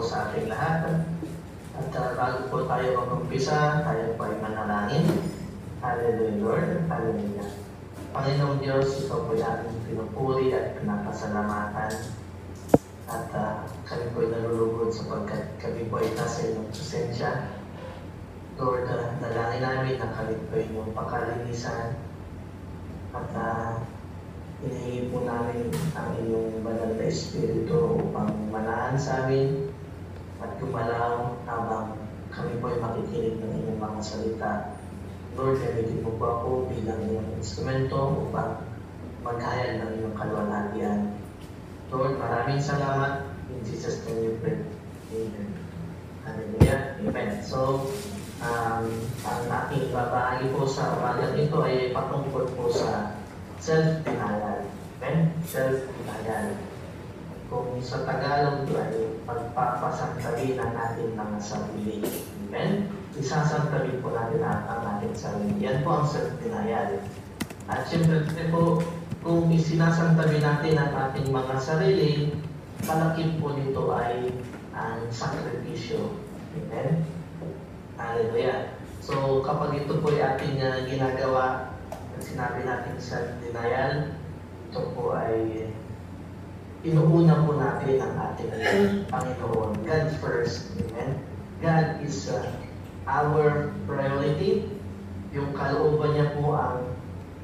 po sa ating lahat. At bago po tayo mag-umpisa, tayo po ay manalangin. Hallelujah, Lord. Hallelujah. Panginoong Diyos, ikaw po natin pinupuri at pinapasalamatan. At kami po ay nalulugod sapagkat kami po ay nasa inyong presensya. Lord, dalangin namin na kami po ay inyong pakalinisan. At hinihingi po namin ang inyong banal na Espiritu upang manahan sa amin at gumalaw habang kami po ay makikinig ng inyong mga salita. Lord, gamitin mo po ako bilang inyong instrumento upang maghayag ng inyong kaluwalhatian. Lord, maraming salamat. In Jesus' name we pray. Amen. Hallelujah. Amen. So, ang aking babahagi po sa umagang ito ay patungkol po sa self-denial. Amen? Self-denial. Kung sa Tagalog ay pagpapasantabi ng ating mga sarili. Amen? Isasantabi po natin ang ating sarili. Yan po ang self-denial. At siyempre po, kung isinasantabi natin ang ating mga sarili, kalakip po nito ay ang sakripisyo. Amen? Hallelujah. So, kapag ito po ay ating ginagawa, sinabi natin self-denial, ito po ay inuuna po natin ang ating Panginoon. God first. Amen? God is our priority. Yung kalooban niya po ang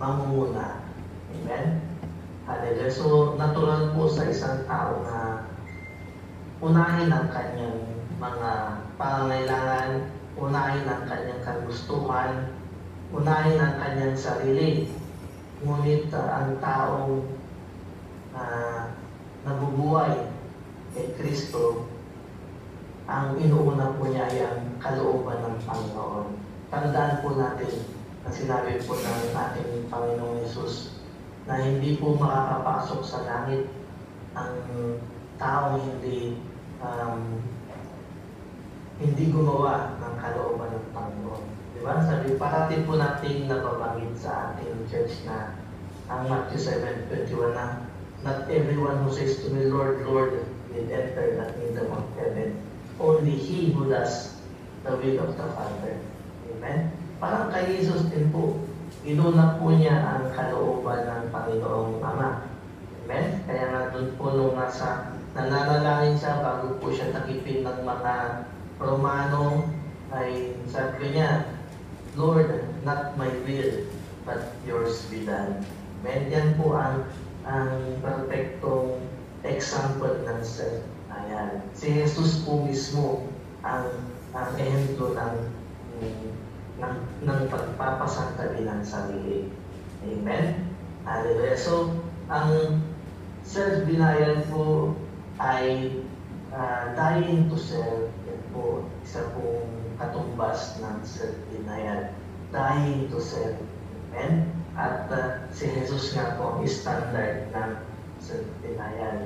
mamumuna. Amen? Hallelujah. So, natural po sa isang tao na unahin ang kanyang mga pangangailangan, unahin ang kanyang kagustuhan, unahin ang kanyang sarili. Ngunit ang taong nabubuhay kay Kristo, ang inuuna po niya ay ang kalooban ng Panginoon. Tandaan po natin na sinabi po ng ating Panginoong Yesus na hindi po makakapasok sa langit ang taong hindi gumawa ng kalooban ng Panginoon. Diba? Sabi, parati po natin nababanggit sa ating church na ang Matthew 7:21 na not everyone who says to me, Lord, Lord, will enter the kingdom of heaven. Only he who does the will of the Father. Amen? Parang kay Jesus din po, inuna po niya ang kalooban ng Panginoong Ama. Amen? Kaya nga doon po nung nananalangin siya bago po siya takipin ng mga Romano, ay sabi niya, Lord, not my will, but yours be done. Amen? Yan po ang perfectong example ng self-denial. Si Jesus po mismo ang ehemplo ng pagpapasantabi ng sarili. Amen? Hallelujah. So, ang self-denial po ay dying to self. Yan po, isa pong katumbas ng self-denial. Dying to self. Amen? At si Jesus nga po ang standard ng self-denial.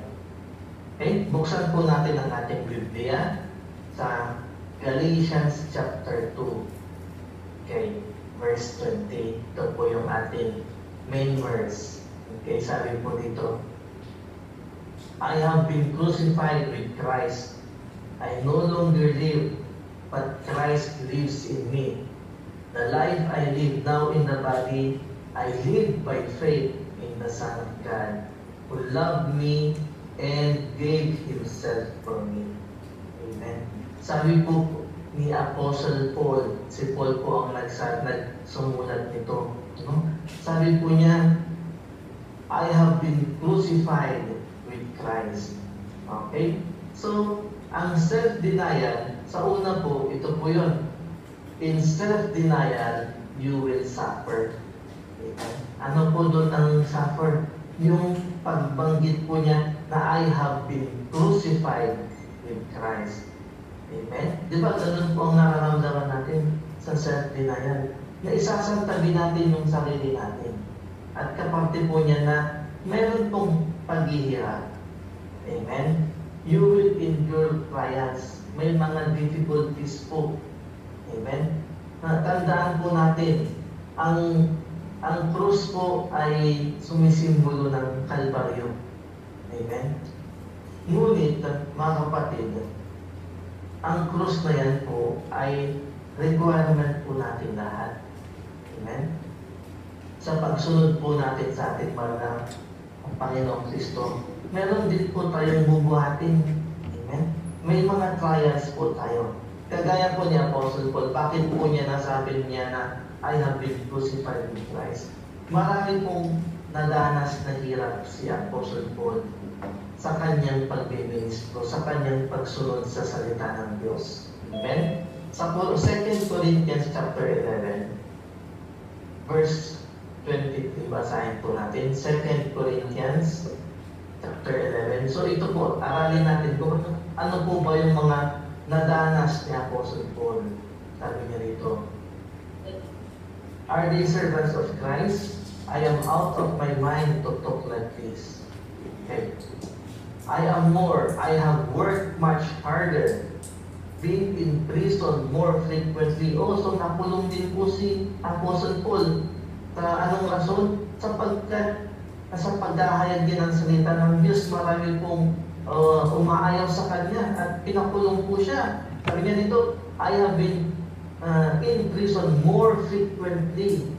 Okay? Buksan po natin ang ating Biblia sa Galatians chapter 2. Okay? Verse 20. Ito po yung ating main verse. Okay? Sabi po dito, I have been crucified with Christ. I no longer live, but Christ lives in me. The life I live now in the body, I live by faith in the Son of God, who loved me and gave Himself for me. Amen. Sabi po ni Apostle Paul, si Paul po ang nagsumulat nito. No? Sabi po niya, I have been crucified with Christ. Okay? So, ang self-denial, sa una po, ito po yun. In self-denial, you will suffer. Amen. Ano po doon ang suffer? Yung pagbanggit po niya na I have been crucified with Christ. Amen? Di ba ganun po ang nararamdaman natin sa self-denial? Na isasantabi natin yung sarili natin. At kaparte po niya na meron pong paghihirap. Amen? You will endure trials. May mga difficulties po. Amen? Tandaan po natin, ang krus po ay sumisimbolo ng Kalbaryo. Amen? Ngunit, mga kapatid, ang krus na yan po ay requirement po natin lahat. Amen? Sa pagsunod po natin sa ating mahal ang Panginoong Kristo, meron din po tayong bubuhatin. Amen? May mga trials po tayo. Kagaya po ni Apostle Paul, bakit po niya nasabi niya na I have been crucified with Christ? Marami pong nadanas na hirap si Apostle Paul sa kanyang pagbiministro, sa kanyang pagsunod sa salita ng Diyos. Amen? Sa 2 Corinthians chapter 11, verse 23, basahin po natin. 2 Corinthians chapter 11. So ito po, aralin natin kung ano po ba yung mga nadanas ni Apostle Paul. Sabi niya rito, are they servants of Christ? I am out of my mind to talk like this. Okay. I have worked much harder, been in prison more frequently. So nakulong din po si Apostle Paul. Anong rason? Sapagkat sa paghahayag din ng salita ng Diyos, marami pong umaayaw sa kanya at pinakulong po siya. Sabi niya dito, I have been in prison more frequently,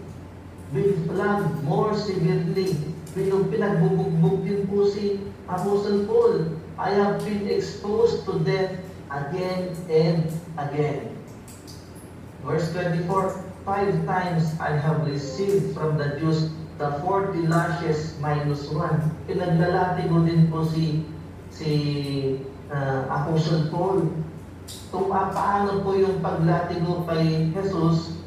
been flogged more severely. Pinagbubugbog din po si Apostle Paul. I have been exposed to death again and again. Verse 24, 5 times I have received from the Jews the 40 lashes minus 1. Pinaglalatigo din po si Apostle Paul. Kung paano po yung paglatigo kay Jesus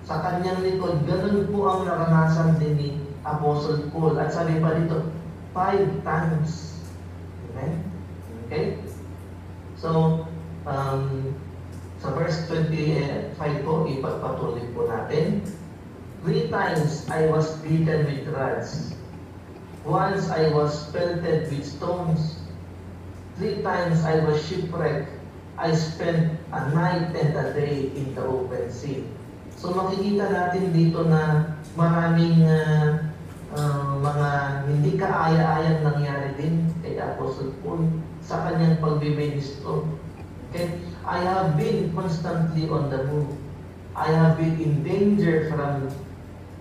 sa kanyang likod, ganun po ang naranasan din ni Apostle Paul. At sabi pa dito, 5 times. Amen? Okay? So, sa verse 25 po, ipagpatuloy po natin. 3 times I was beaten with rods. Once I was pelted with stones. 3 times I was shipwrecked. I spent a night and a day in the open sea. So makikita natin dito na maraming mga hindi kaaya-ayang nangyari din kay Apostle Paul sa kanyang pagbiministro. Okay? I have been constantly on the move. I have been in danger from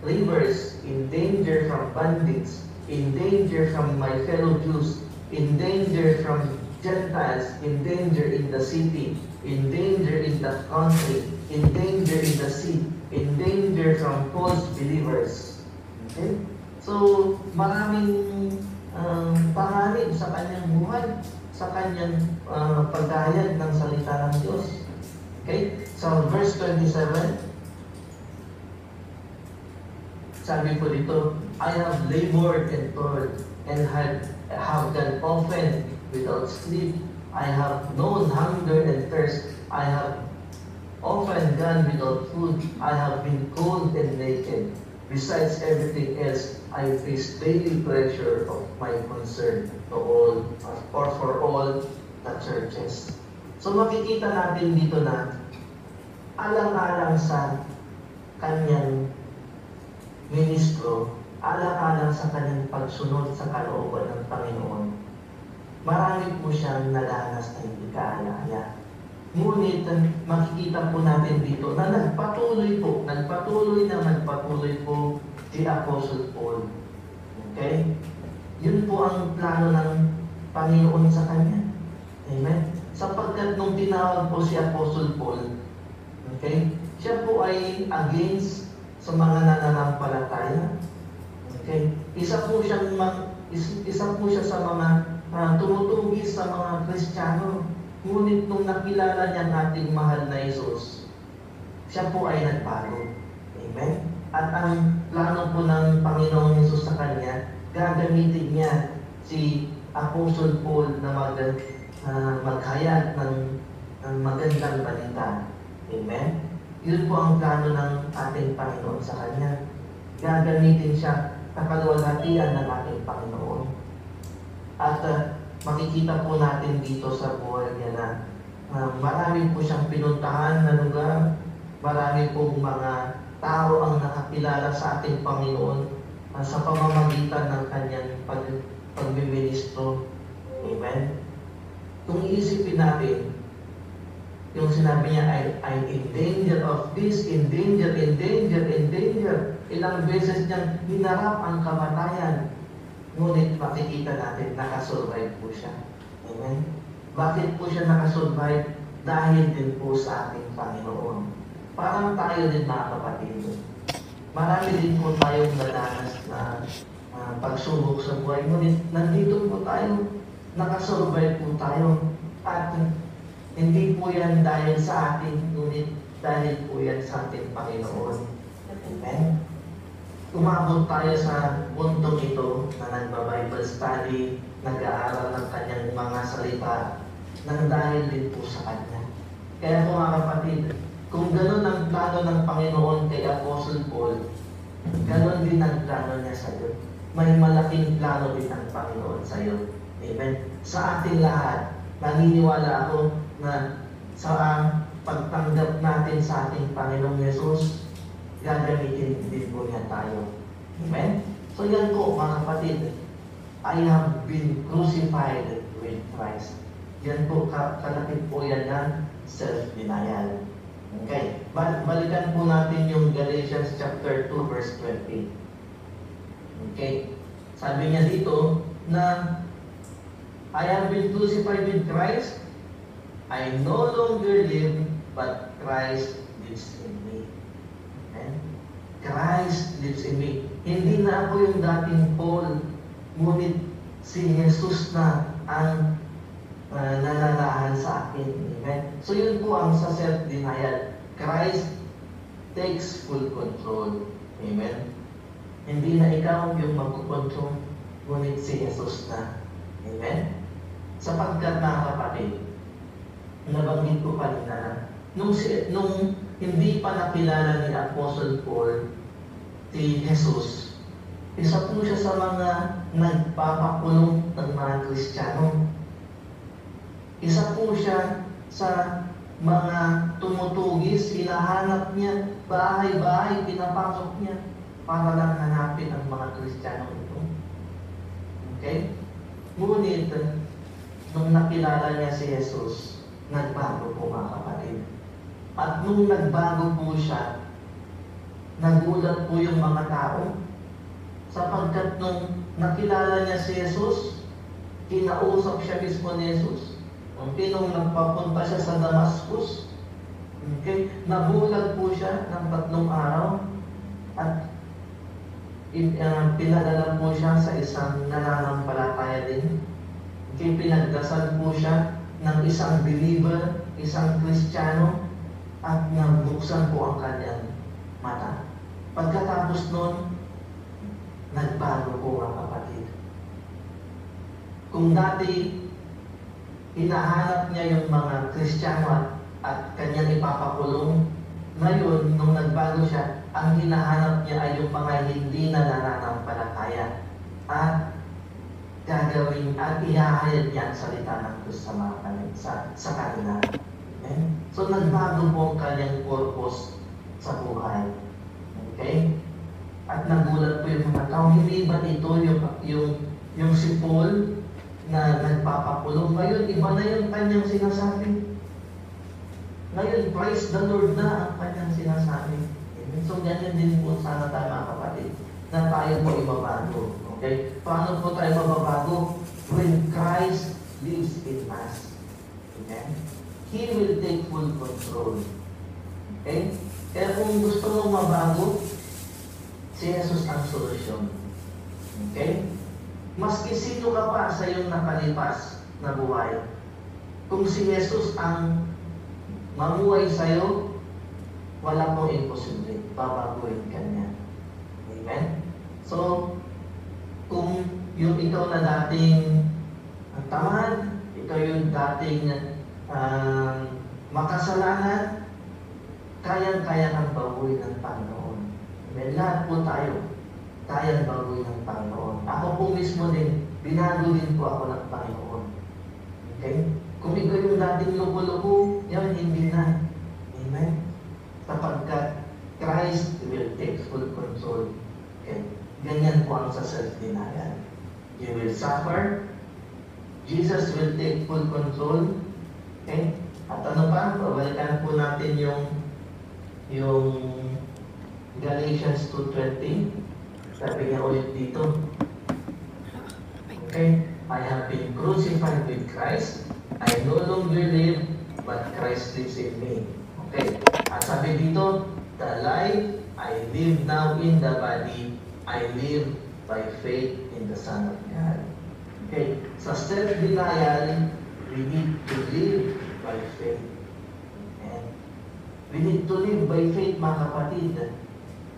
rivers, in danger from bandits, in danger from my fellow Jews, in danger from Gentiles, in danger in the city, in danger in the country, in danger in the sea, in danger from false believers. Okay? So, maraming panganib sa kanyang buhay, sa kanyang paghayag ng salita ng Diyos. Okay? So, verse 27, sabi po dito, I have labored and toiled and have gone often without sleep. I have known hunger and thirst. I have often gone without food. I have been cold and naked. Besides everything else, I face daily pressure of my concern to all or for all the churches. So makikita natin dito na alang-alang sa kanyang ministro, alang-alang sa kanyang pagsunod sa kalooban ng Panginoon, marami po siyang nadanas na hindi kaaya-aya. Ngunit makikita po natin dito na nagpatuloy po si Apostle Paul. Okay? Yun po ang plano ng Panginoon sa kanya. Amen? Sapagkat nung tinawag po si Apostle Paul, okay, siya po ay against sa mga nananampalataya. Okay? Isa po siya sa mga tumutugis sa mga Kristiyano. Ngunit nung nakilala niya ating mahal na Jesus, siya po ay nagbago. Amen? At ang plano po ng Panginoong Jesus sa kanya, gagamitin niya si Apostle Paul na maghayag ng magandang balita. Amen? Yun po ang plano ng ating Panginoon sa kanya. Gagamitin siya sa kaluwalhatian ng ating Panginoon. At makikita po natin dito sa buhay niya na marami po siyang pinuntahan na lugar, marami pong mga tao ang nakakilala sa ating Panginoon sa pamamagitan ng kanyang pagbiministro. Amen? Kung iisipin natin, Yung sinabi niya, I'm in danger of this, in danger, in danger, in danger. Ilang beses niyang hinarap ang kamatayan. Ngunit makikita natin, nakasurvive po siya. Amen? Bakit po siya nakasurvive? Dahil din po sa ating Panginoon. Parang tayo din mga kapatid. Marami din po tayong nadanas na pagsubok sa buhay. Ngunit nandito po tayo, nakasurvive po tayo. At hindi po yan dahil sa atin, ngunit dahil po yan sa ating Panginoon. Amen? Umabot tayo sa puntong ito na nagba-Bible study, nag-aaral ng kanyang mga salita, nang dahil din po sa Kanya. Kaya po mga kapatid, kung gano'n ang plano ng Panginoon kay Apostle Paul, gano'n din ang plano niya sa iyo. May malaking plano din ang Panginoon sa iyo. Amen? Sa ating lahat, naniniwala ako na sa pagtanggap natin sa ating Panginoong Yesus, gagamitin din po niya tayo. Amen? So yan po mga kapatid, I have been crucified with Christ. Yan po, kalapit po yan ng self-denial. Okay. Balikan po natin yung Galatians chapter 2 verse 20. Okay. Sabi niya dito na I have been crucified with Christ. I no longer live, but Christ lives in me. Okay? Christ lives in me. Hindi na ako yung dating Paul, ngunit si Jesus na ang nananahan sa akin. Amen? So yun po ang sa self-denial. Christ takes full control. Amen? Hindi na ikaw yung magkukontrol, ngunit si Jesus na. Amen? Sapagkat mga kapatid, nabanggit ko kanina, nung hindi pa nakilala ni Apostle Paul si Jesus, isa po siya sa mga nagpapakulong ng mga Kristiyano. Isa po siya sa mga tumutugis, hinahanap niya, bahay-bahay, pinapasok niya para lang hanapin ang mga Kristiyano ito. Okay? Ngunit, nung nakilala niya si Jesus, nagbago po mga kapatid. At nung nagbago po siya, nagulat po yung mga tao sapagkat nung nakilala niya si Jesus, kinausap siya mismo ni Jesus. Okay, nung nagpapunta siya sa Damascus, okay, nagulat po siya ng 3 araw at pinadala po siya sa isang nananampalataya din. Okay, pinagdasal po siya ng isang believer, isang Kristiyano, at nabuksan po ang kanyang mata. Pagkatapos nun, nagbago po ang kapatid. Kung dati, hinahanap niya yung mga Kristiyano at kanyang ipapakulong, ngayon, nung nagbago siya, ang hinahanap niya ay yung mga hindi na nananampalataya at gagawin at ihahayag niya ang salita ng Diyos sa mga sa kanila. Okay? So, nagbago po ang kanyang purpose sa buhay. Okay? At nagulat po yung mga tao, hindi ba ito yung si Paul na nagpapakulong? Ngayon, iba na yung kanyang sinasabi. Ngayon, praise the Lord na ang kanyang sinasabi. So, ganyan din po sana tayo mga kapatid, na tayo po ibabago. Okay? Paano po tayo mababago? When Christ lives in us. Okay? He will take full control. Okay? Kaya kung gusto mong mabago, si Jesus ang solusyon. Okay? Maski sino ka pa sa iyong nakalipas na buhay, kung si Jesus ang mamuhay sa iyo, wala pong imposible. Babaguhin ka niya. Amen? So, kung yung ikaw na dating tamad, ikaw yung dating makasalanan, kayang-kaya kang baguhin ng Panginoon. Amen? Lahat po tayo, kayang baguhin ng Panginoon. Ako po mismo din, binago din po ako ng Panginoon. Okay? Kung ikaw yung dating luko-luko, yan, hindi na. Amen? Sapagkat Christ will take full control. Okay? Ganyan po ang sa self-denial. You will suffer. Jesus will take full control. Okay? At ano pa? Pabalikan po natin yung Galatians 2:20. Sabi niya ulit dito. Okay? I have been crucified with Christ. I no longer live, but Christ lives in me. Okay? At sabi dito, the life I live now in the body, I live by faith in the Son of God. Okay? Sa self-denial, we need to live by faith. And we need to live by faith, mga kapatid.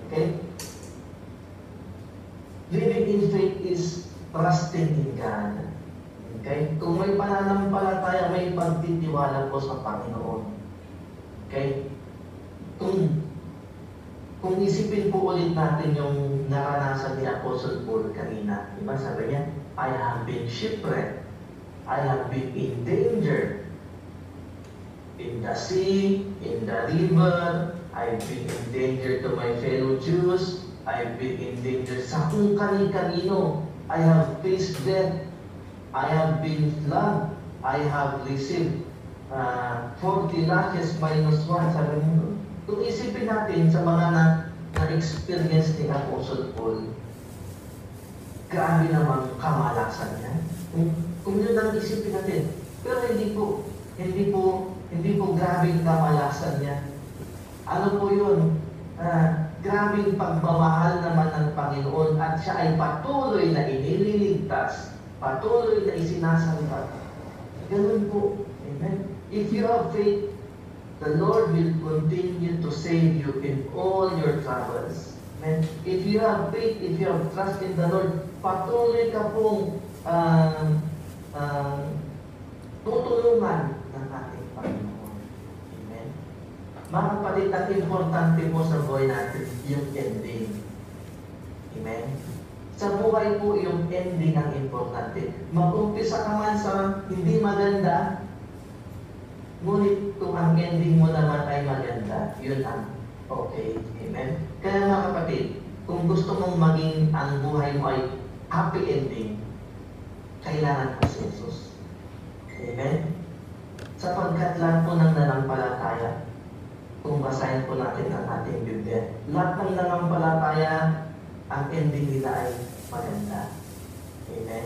Okay? Living in faith is trusting in God. Okay? Kung may pananampalataya, may pagtitiwala po sa Panginoon. Okay? Kung isipin po ulit natin yung naranasan ni Apostle Paul kanina, diba sabi niya, I have been shipwrecked. I have been in danger. In the sea, in the river, I've been in danger to my fellow Jews. I've been in danger sa kung kani-kanino. I have faced death. I have been flogged. I have received 40 lashes minus 1. Sabi mo, kung isipin natin sa mga na-experience ni Apostle Paul, grabe namang kamalasan niya. Kung yun ang isipin natin. Pero hindi po grabing kamalasan niya. Ano po yun? Grabing pagmamahal naman ng Panginoon at siya ay patuloy na inililigtas, patuloy na isinasalita. Ganun po. Amen? If you have faith, the Lord will continue to save you in all your troubles. Amen? If you have faith, if you have trust in the Lord, patuloy ka pong tutulungan ng ating Panginoon. Mga kapatid, ang importante po sa buhay natin, yung ending. Amen? Sa buhay po, yung ending ang importante. Mag-umpisa ka man sa hindi maganda, ngunit kung ang ending mo naman ay maganda, yun ang okay. Amen? Kaya mga kapatid, kung gusto mong maging ang buhay mo ay happy ending, kailangan mo si Jesus. Amen? Sapagkat lahat po ng nanampalataya, kung basahin po natin ang ating Biblia, lahat ng nanampalataya, ang ending nila ay maganda. Amen?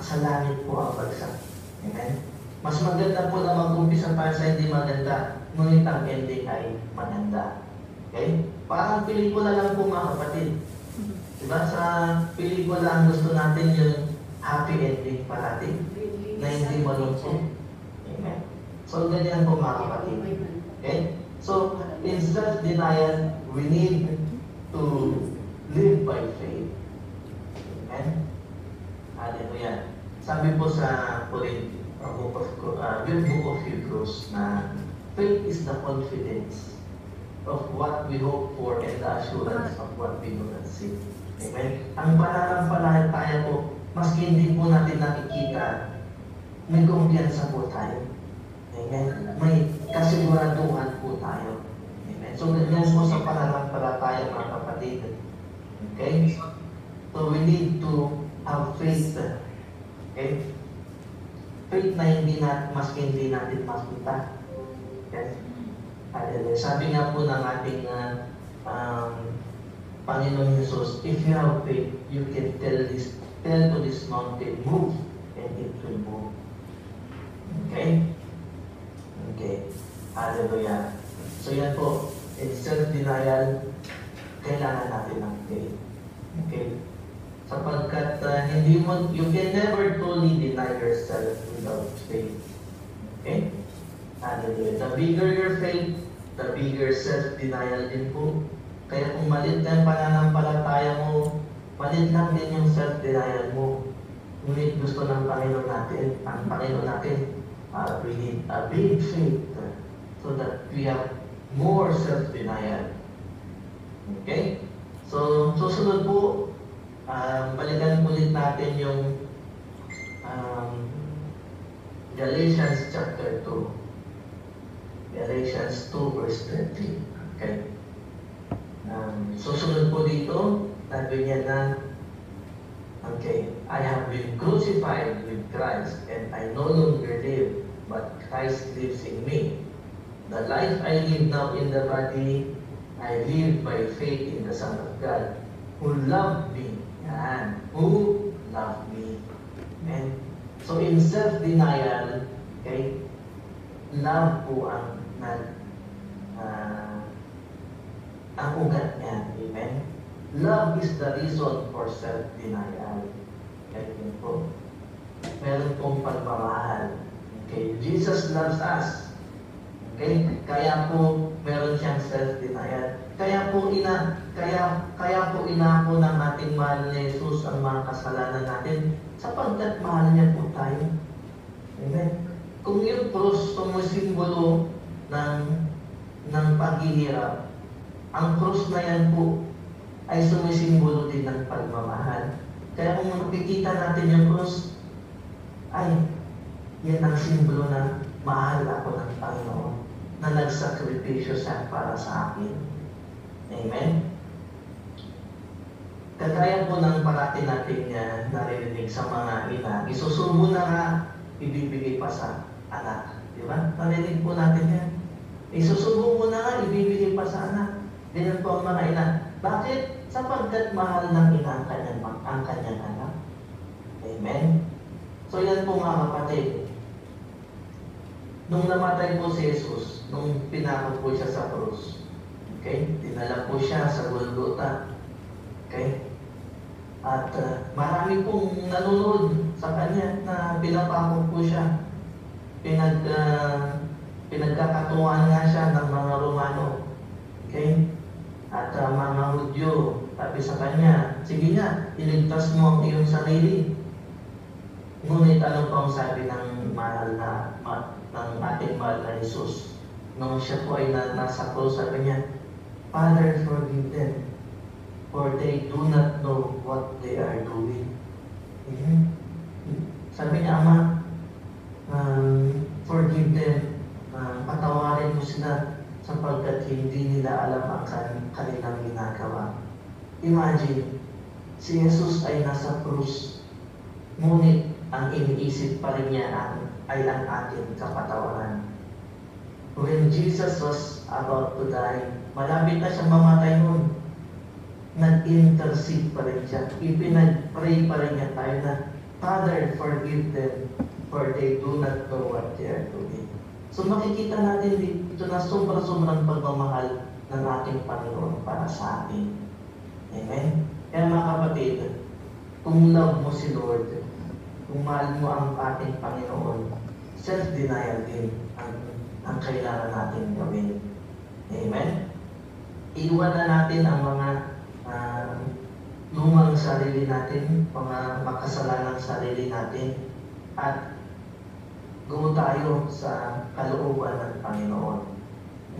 Sa langit po ang bagsak. Amen? Mas maganda po na mag-umpisa tayo sa hindi maganda, ngunit ang ending ay maganda. Okay? Parang pelikula lang po mga kapatid. Diba? Sa pelikula ang gusto natin yung happy ending parati, na hindi malungkot. Amen? So, ganyan po mga kapatid. Okay? So, in self-denial, we need to live by faith. Amen? Hallelujah. Sabi po sa book of Hebrews na faith is the confidence of what we hope for and the assurance of what we do not see. Amen? Ang pananampalataya po, maski hindi po natin nakikita, may kumpiyansa po tayo. Amen? May kasiguraduhan po tayo. Amen? So, ganyan po sa pananampalataya mga kapatid. Okay? So, we need to have faith. Okay? Faith na maski hindi natin makita. Okay? Hallelujah. Sabi nga po ng ating Panginoon Jesus, if you have faith, you can tell to this mountain, move, and it will move. Okay? Okay. Hallelujah. So yan po, in self-denial, kailangan natin ng faith. Okay? Sapagkat you can never truly deny yourself without faith. Okay? Hallelujah. The bigger your faith, the bigger self-denial din po. Kaya kung malit na yung pananampalataya mo, malit lang din yung self-denial mo. Ngunit gusto ng Panginoon natin, ang Panginoon natin, we need a big faith so that we have more self-denial. Okay? So, susunod po, balikan ulit natin yung Galatians chapter 2. Galatians 2 verse 20. Okay? Susunod po dito, sabi niya na, okay, I have been crucified with Christ and I no longer live, but Christ lives in me. The life I live now in the body, I live by faith in the Son of God, who loved me. Yan. Who loved me. Amen. So in self-denial, okay, love po ang ugat niya. Amen. Love is the reason for self-denial. Okay, yun po. Meron pong pagmamahal. Okay, Jesus loves us. Okay, kaya po meron siyang self-denial. Kaya po inako ng ating mahal na Jesus ang mga kasalanan natin sapagkat mahal niya po tayo. Amen. Kung yung krus sumisimbolo ng paghihirap, ang krus na yan po ay sumisimbolo din ng pagmamahal. Kaya kung makikita natin yung krus, ay yan ang simbolo na mahal ako ng Panginoon, na nagsakripisyo siya para sa akin. Amen? Kagaya po ng parati natin naririnig sa mga ina, isusubo na nga, ibibigay pa sa anak. Di ba? Narinig po natin yan. Isusubo mo na nga, ibibigay pa sa anak. Ganyan po ang mga ina. Bakit? Sapagkat mahal ng ina ang kanyang anak. Amen? So yan po mga kapatid. Nung namatay po si Jesus, nung pinako po siya sa krus, okay? Dinala po siya sa Golgotha. Okay? At marami pong nanonood sa kanya na pinapako po siya. Pinagkakatuwaan nga siya ng mga Romano. Okay? At mga Hudyo, sabi sa kanya, sige nga, iligtas mo ang iyong sarili. Ngunit ano pang sabi ng ating mahal na Jesus? Nung siya po ay nasa krus, sabi niya, Father, forgive them, for they do not know what they are doing. Amen. Sabi niya, Ama, forgive them, patawarin mo sila sapagkat hindi nila alam ang kanilang ginagawa. Imagine, si Jesus ay nasa krus, ngunit ang iniisip pa rin niya ay ang ating kapatawaran. When Jesus was about to die, malapit na siyang mamatay noon, nag-intercede pa rin siya. Ipinag-pray pa rin niya tayo na, Father, forgive them, for they do not know what they are doing. So makikita natin dito na sobrang pagmamahal ng ating Panginoon para sa atin. Amen? Kaya mga kapatid, kung love mo si Lord, kung mahal mo ang ating Panginoon, self-denial din ang kailangan natin gawin. Amen? Iwan na natin ang mga lumang sarili natin, mga makasalanang sarili natin, at gumo tayo sa kalooban ng Panginoon.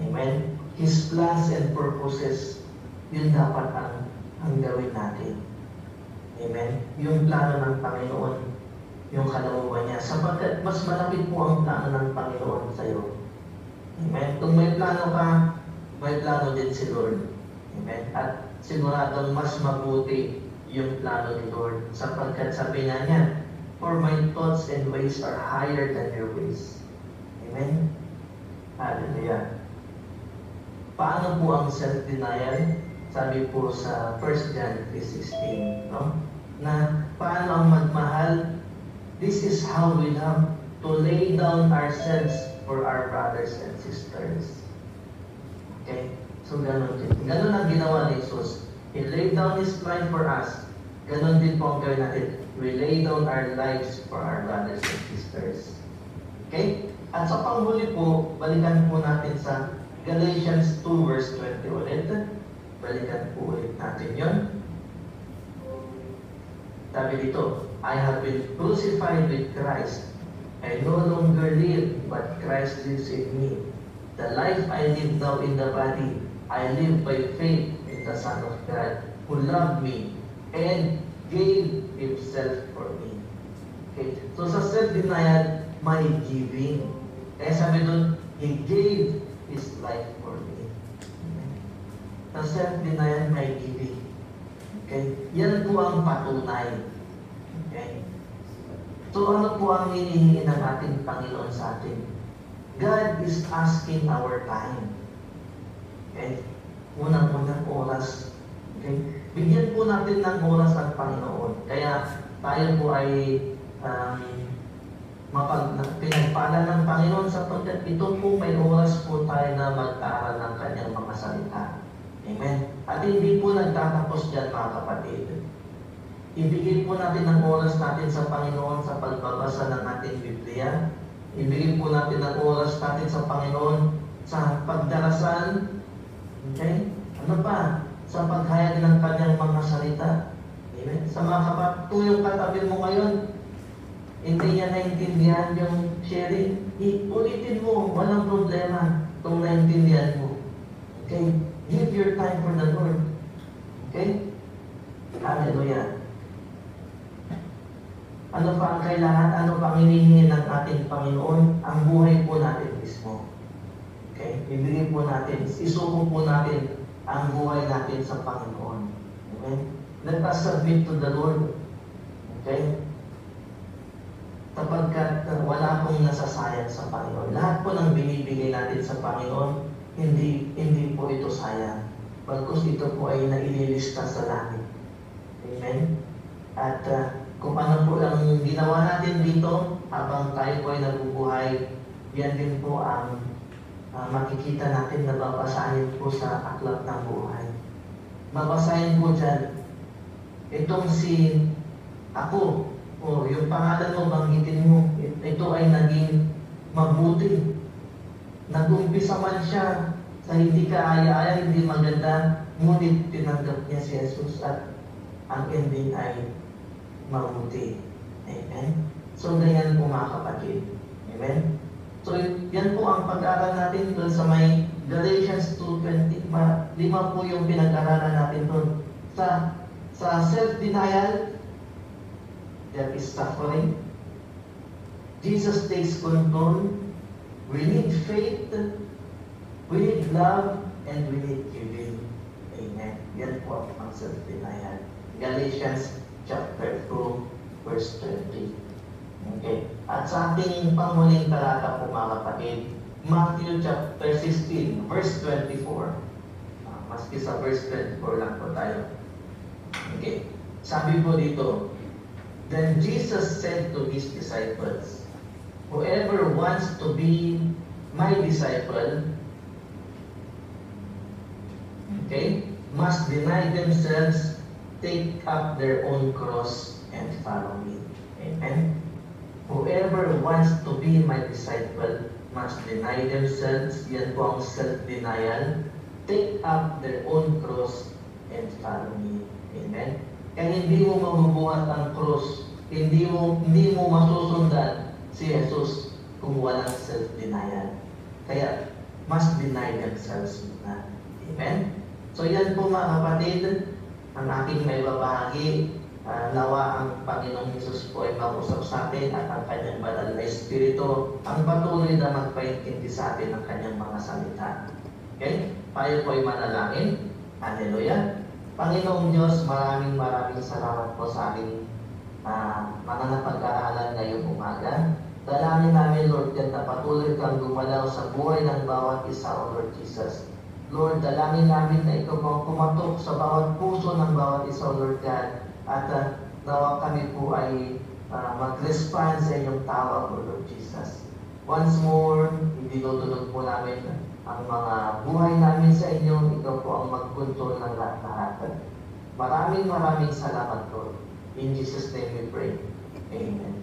Amen? His plans and purposes, yun dapat ang gawin natin. Amen? Yung plano ng Panginoon, yung kalooban niya, sapagkat mas malapit po ang plano ng Panginoon sa iyo. Amen? Kung may plano ka, may plano din si Lord. Amen? At siguradong mas mabuti yung plano ni Lord, sapagkat sabi niya, for my thoughts and ways are higher than your ways. Amen? Hallelujah. Paano po ang self-denial? Sabi po sa 1 John 3:16, no? Na paano ang magmahal? This is how we love, to lay down ourselves for our brothers and sisters. Okay? So, ganun din. Ganun ang ginawa ni Jesus. He laid down His life for us. Ganun din po ang gawin natin. We lay down our lives for our brothers and sisters. Okay? At sa panghuli po, balikan po natin sa Galatians 2 verse 20 ulit. Balikan po ulit natin yun. Sabi dito, I have been crucified with Christ. I no longer live, but Christ lives in me. The life I live now in the body, I live by faith in the Son of God, who loved me and gave Himself for me. Okay? So sa self-denial, may giving. Kaya sabi doon, He gave His life for me. Sa self-denial, may giving. Okay? Yan po ang patunay. Okay? So ano po ang hinihingi ng ating Panginoon sa atin? God is asking our time. Okay? Unang-unang oras. Okay? Bigyan po natin ng oras ang Panginoon. Kaya tayo po ay pinagpala ng Panginoon sapagkat ito po may oras po tayo na mag-aaral ng kanyang mga salita. Amen. At hindi po nagtatapos dyan, mga kapatid. Ibigay po natin ang oras natin sa Panginoon sa pagbabasa ng ating Biblia. Ibigay po natin ang oras natin sa Panginoon sa pagdarasal. Okay? Ano pa? Sa paghayag ng kanyang mga salita. Amen. Sa mga kapatid, kung yung katabi mo ngayon, hindi niya naintindihan yung sharing, ulitin mo, walang problema kung naintindihan mo. Okay? Give your time for the Lord. Okay? Hallelujah. Ano pa ang kailangan? Ano pa ang hinihingi ng ating Panginoon? Ang buhay po natin mismo. Okay? Ibigay po natin, isuko po natin ang buhay natin sa Panginoon. Okay? Let us submit to the Lord. Okay? Sapagkat wala pong nasasayang sa Panginoon. Lahat po ng binibigay natin sa Panginoon, hindi po ito sayang. Bagkus ito po ay naililista sa langit. Amen? At kung ano po ang ginawa natin dito, habang tayo po ay nabubuhay, yan din po ang makikita natin na babasahin po sa aklat ng buhay. Babasahin po dyan, itong si ako, yung pangalan mo, banggitin mo, ito ay naging mabuti. Nag-umpisa man siya sa hindi kaaya-aya, hindi maganda, ngunit tinanggap niya si Jesus at ang ending ay mabuti. Amen? So, ganyan po mga kapatid. Amen? So, yan po ang pag-aaral natin doon sa may Galatians 2:20. Lima po yung pinag-aralan natin doon. Sa self-denial, there is suffering. Jesus takes control. We need faith. We need love. And we need giving. Amen. Yan po ang self-denial. Galatians chapter 2, verse 20. Okay. At sa ating panghuling talata po mga kapatid, Matthew chapter 16, verse 24. Maski sa verse 24 lang po tayo. Okay. Sabi po dito, then Jesus said to his disciples, whoever wants to be my disciple, okay, must deny themselves, take up their own cross, and follow me. Amen? Whoever wants to be my disciple must deny themselves, yan po ang self-denial, take up their own cross, and follow me. Amen? Kaya hindi mo mabubuhat ang cross, hindi mo masusundan si Jesus kung walang self-denial. Kaya, must deny themselves muna. Amen? So yan po mga kapatid, ang aking may babahagi. Nawa ang Panginoong Jesus po ay mag-usap sa atin at ang kanyang banal na Espiritu ang patuloy na magpaintindi sa atin ng kanyang mga salita. Okay? Tayo po ay manalangin. Hallelujah. Panginoong Diyos, maraming salamat po sa ating mga napag-aaralan ngayong umaga. Dalangin namin, Lord, yan na patuloy kang gumalaw sa buhay ng bawat isa, O Lord Jesus. Lord, dalangin namin na ikaw pong kumatok sa bawat puso ng bawat isa, O Lord God. At nawa kami po ay mag-respond sa inyong tawag, O Lord Jesus. Once more, idinutulog po namin ang mga buhay namin sa inyo. Ikaw po ang mag-control ng lahat. Maraming salamat, Lord. In Jesus' name we pray. Amen.